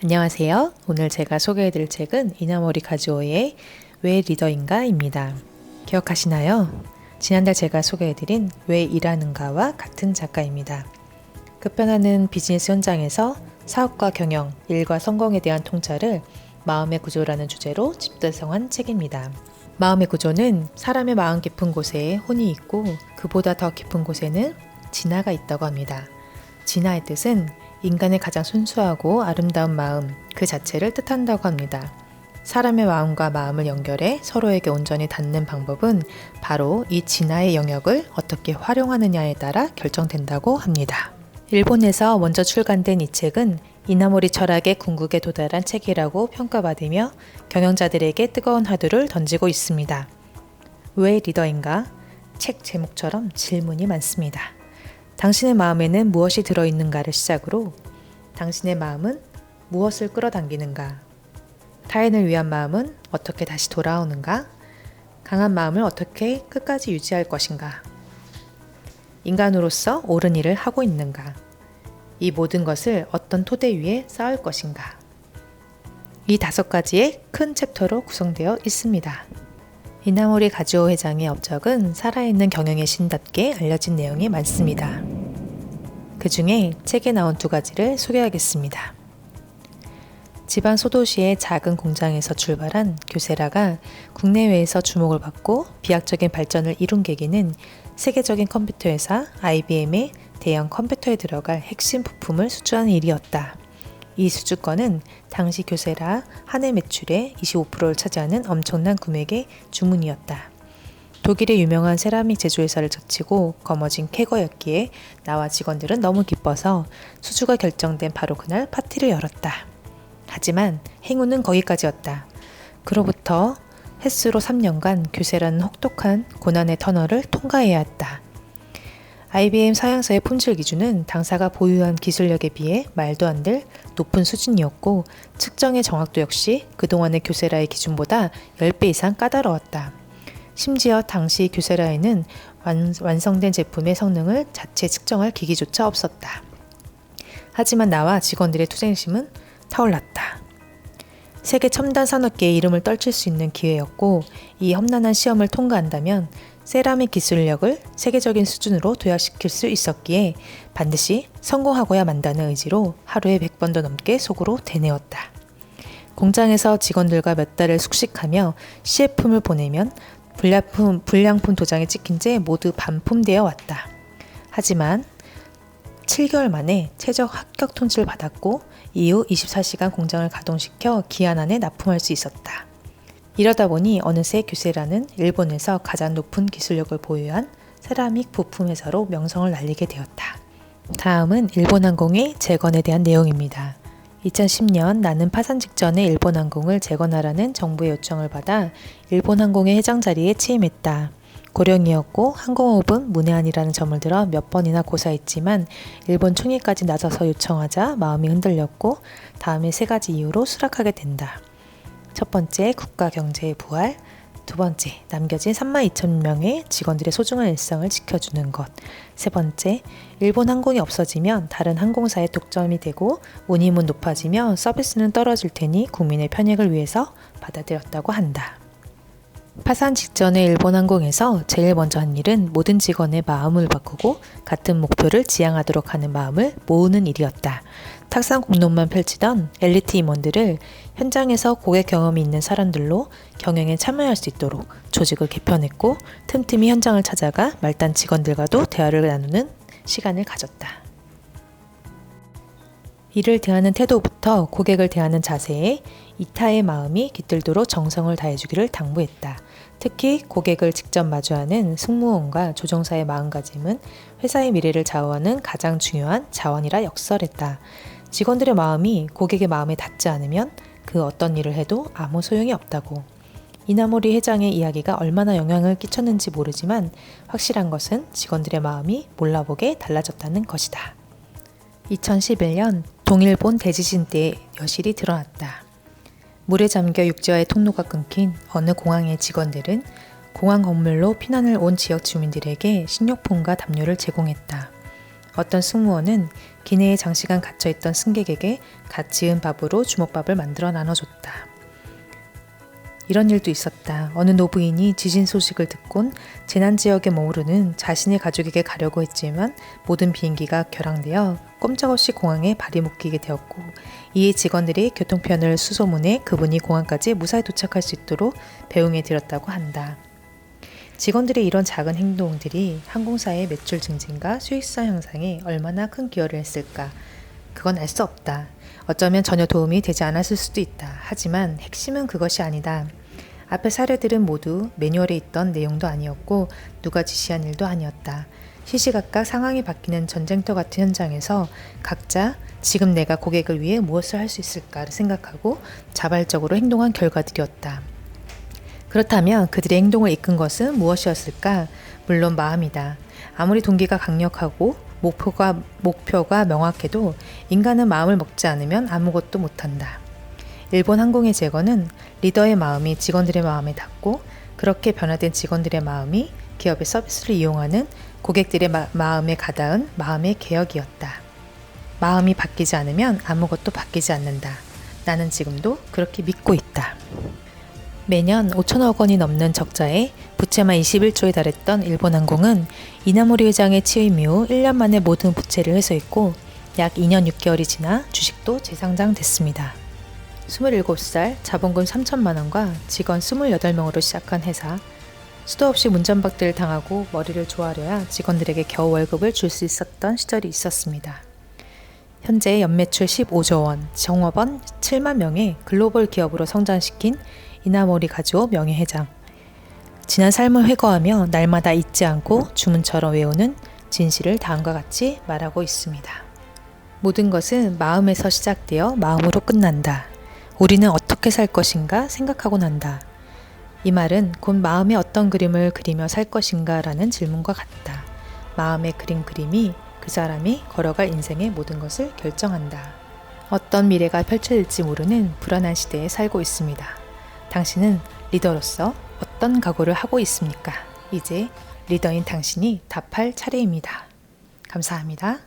안녕하세요. 오늘 제가 소개해드릴 책은 이나모리 카즈오의 왜 리더인가입니다. 기억하시나요? 지난달 제가 소개해드린 왜 일하는가와 같은 작가입니다. 급변하는 비즈니스 현장에서 사업과 경영, 일과 성공에 대한 통찰을 마음의 구조라는 주제로 집대성한 책입니다. 마음의 구조는 사람의 마음 깊은 곳에 혼이 있고 그보다 더 깊은 곳에는 진화가 있다고 합니다. 진화의 뜻은 인간의 가장 순수하고 아름다운 마음 그 자체를 뜻한다고 합니다. 사람의 마음과 마음을 연결해 서로에게 온전히 닿는 방법은 바로 이 진화의 영역을 어떻게 활용하느냐에 따라 결정된다고 합니다. 일본에서 먼저 출간된 이 책은 이나모리 철학의 궁극에 도달한 책이라고 평가받으며 경영자들에게 뜨거운 화두를 던지고 있습니다. 왜 리더인가? 책 제목처럼 질문이 많습니다. 당신의 마음에는 무엇이 들어있는가를 시작으로 당신의 마음은 무엇을 끌어당기는가? 타인을 위한 마음은 어떻게 다시 돌아오는가? 강한 마음을 어떻게 끝까지 유지할 것인가? 인간으로서 옳은 일을 하고 있는가? 이 모든 것을 어떤 토대 위에 쌓을 것인가? 이 5가지의 큰 챕터로 구성되어 있습니다. 이나모리 카즈오 회장의 업적은 살아있는 경영의 신답게 알려진 내용이 많습니다. 그 중에 책에 나온 2가지를 소개하겠습니다. 지방 소도시의 작은 공장에서 출발한 교세라가 국내외에서 주목을 받고 비약적인 발전을 이룬 계기는 세계적인 컴퓨터 회사 IBM의 대형 컴퓨터에 들어갈 핵심 부품을 수주하는 일이었다. 이 수주권은 당시 교세라 한 해 매출의 25%를 차지하는 엄청난 금액의 주문이었다. 독일의 유명한 세라믹 제조회사를 적치고 거머쥔 캐거였기에 나와 직원들은 너무 기뻐서 수주가 결정된 바로 그날 파티를 열었다. 하지만 행운은 거기까지였다. 그로부터 햇수로 3년간 교세라는 혹독한 고난의 터널을 통과해야 했다. IBM 사양사의 품질 기준은 당사가 보유한 기술력에 비해 말도 안 될 높은 수준이었고 측정의 정확도 역시 그동안의 교세라의 기준보다 10배 이상 까다로웠다. 심지어 당시 교세라에는 완성된 제품의 성능을 자체 측정할 기기조차 없었다. 하지만 나와 직원들의 투쟁심은 타올랐다. 세계 첨단 산업계의 이름을 떨칠 수 있는 기회였고 이 험난한 시험을 통과한다면 세라믹 기술력을 세계적인 수준으로 도약시킬 수 있었기에 반드시 성공하고야 만다는 의지로 하루에 100번도 넘게 속으로 되뇌었다. 공장에서 직원들과 몇 달을 숙식하며 시제품을 보내면 불량품 도장이 찍힌 채 모두 반품되어 왔다. 하지만 7개월 만에 최적 합격 통지를 받았고 이후 24시간 공장을 가동시켜 기한 안에 납품할 수 있었다. 이러다 보니 어느새 교세라는 일본에서 가장 높은 기술력을 보유한 세라믹 부품 회사로 명성을 날리게 되었다. 다음은 일본항공의 재건에 대한 내용입니다. 2010년 나는 파산 직전에 일본항공을 재건하라는 정부의 요청을 받아 일본항공의 회장 자리에 취임했다. 고령이었고 항공호흡은 문외한이라는 점을 들어 몇 번이나 고사했지만 일본 총리까지 나서서 요청하자 마음이 흔들렸고 다음에 3가지 이유로 수락하게 된다. 첫 번째, 국가 경제의 부활. 2번째, 남겨진 32,000명의 직원들의 소중한 일상을 지켜주는 것. 3번째, 일본 항공이 없어지면 다른 항공사의 독점이 되고 운임은 높아지며 서비스는 떨어질 테니 국민의 편익을 위해서 받아들였다고 한다. 파산 직전에 일본항공에서 제일 먼저 한 일은 모든 직원의 마음을 바꾸고 같은 목표를 지향하도록 하는 마음을 모으는 일이었다. 탁상 공론만 펼치던 엘리트 임원들을 현장에서 고객 경험이 있는 사람들로 경영에 참여할 수 있도록 조직을 개편했고 틈틈이 현장을 찾아가 말단 직원들과도 대화를 나누는 시간을 가졌다. 이를 대하는 태도부터 고객을 대하는 자세에 이타의 마음이 깃들도록 정성을 다해주기를 당부했다. 특히 고객을 직접 마주하는 승무원과 조종사의 마음가짐은 회사의 미래를 좌우하는 가장 중요한 자원이라 역설했다. 직원들의 마음이 고객의 마음에 닿지 않으면 그 어떤 일을 해도 아무 소용이 없다고. 이나모리 회장의 이야기가 얼마나 영향을 끼쳤는지 모르지만 확실한 것은 직원들의 마음이 몰라보게 달라졌다는 것이다. 2011년 동일본 대지진 때 여실히 드러났다. 물에 잠겨 육지와의 통로가 끊긴 어느 공항의 직원들은 공항 건물로 피난을 온 지역 주민들에게 식료품과 담요를 제공했다. 어떤 승무원은 기내에 장시간 갇혀있던 승객에게 갓 지은 밥으로 주먹밥을 만들어 나눠줬다. 이런 일도 있었다. 어느 노부인이 지진 소식을 듣곤 재난지역에 머무르는 자신의 가족에게 가려고 했지만 모든 비행기가 결항되어 꼼짝없이 공항에 발이 묶이게 되었고, 이에 직원들이 교통편을 수소문해 그분이 공항까지 무사히 도착할 수 있도록 배웅해 드렸다고 한다. 직원들의 이런 작은 행동들이 항공사의 매출 증진과 수익성 향상에 얼마나 큰 기여를 했을까? 그건 알 수 없다. 어쩌면 전혀 도움이 되지 않았을 수도 있다. 하지만 핵심은 그것이 아니다. 앞의 사례들은 모두 매뉴얼에 있던 내용도 아니었고 누가 지시한 일도 아니었다. 시시각각 상황이 바뀌는 전쟁터 같은 현장에서 각자 지금 내가 고객을 위해 무엇을 할 수 있을까를 생각하고 자발적으로 행동한 결과들이었다. 그렇다면 그들의 행동을 이끈 것은 무엇이었을까? 물론 마음이다. 아무리 동기가 강력하고 목표가 명확해도 인간은 마음을 먹지 않으면 아무것도 못한다. 일본 항공의 재건은 리더의 마음이 직원들의 마음에 닿고, 그렇게 변화된 직원들의 마음이 기업의 서비스를 이용하는 고객들의 마음에 가닿은 마음의 개혁이었다. 마음이 바뀌지 않으면 아무것도 바뀌지 않는다. 나는 지금도 그렇게 믿고 있다. 매년 5천억 원이 넘는 적자에 부채만 21조에 달했던 일본항공은 이나모리 회장의 취임 이후 1년 만에 모든 부채를 회수했고 약 2년 6개월이 지나 주식도 재상장됐습니다. 27살, 자본금 3천만 원과 직원 28명으로 시작한 회사. 수도 없이 문전박대를 당하고 머리를 조아려야 직원들에게 겨우 월급을 줄 수 있었던 시절이 있었습니다. 현재 연매출 15조 원, 정업원 7만 명의 글로벌 기업으로 성장시킨 이나모리 가즈오 명예회장. 지난 삶을 회고하며 날마다 잊지 않고 주문처럼 외우는 진실을 다음과 같이 말하고 있습니다. 모든 것은 마음에서 시작되어 마음으로 끝난다. 우리는 어떻게 살 것인가 생각하고 난다. 이 말은 곧 마음에 어떤 그림을 그리며 살 것인가 라는 질문과 같다. 마음에 그린 그림이 그 사람이 걸어갈 인생의 모든 것을 결정한다. 어떤 미래가 펼쳐질지 모르는 불안한 시대에 살고 있습니다. 당신은 리더로서 어떤 각오를 하고 있습니까? 이제 리더인 당신이 답할 차례입니다. 감사합니다.